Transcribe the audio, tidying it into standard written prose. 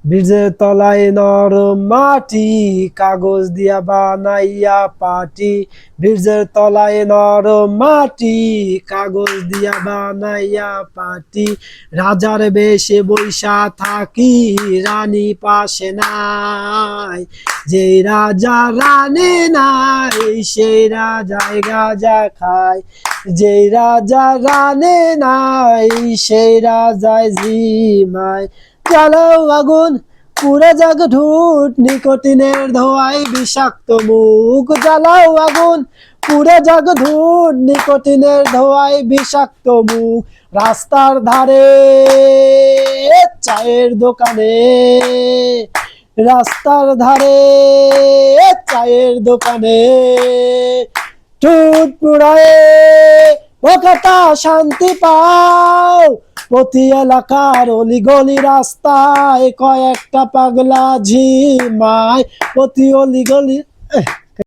ব্রিজের তলায় নরম মাটি, কাগজ দিয়া বানাইয়া পাটি। ব্রিজের তলায় নরম মাটি, কাগজ দিয়া বানাইয়া পাটি। রাজার বেশে বৈশা থাকি, রানী পাশে নাই। যেই রাজা রানী নাই, সেই রাজায় গাঁজা খায়। যেই রাজা রানী নাই, সেই রাজায় জিমায়। জ্বালাও আগুন, পুড়ে যাক ঠোঁট, নিকোটিনের ধোঁয়ায় বিষাক্ত মুখ। জ্বালাও আগুন, পুড়ে যাক ঠোঁট, নিকোটিনের ধোঁয়ায় বিষাক্ত মুখ। রাস্তার ধারে চায়ের দোকানে, রাস্তার ধারে চায়ের দোকানে, ঠোঁট পুড়ায়ে ও কথা শান্তি পাও। প্রতি এলাকার অলিগলি রাস্তায় কয়েকটা পাগলা ঝিমায়। প্রতি অলিগলি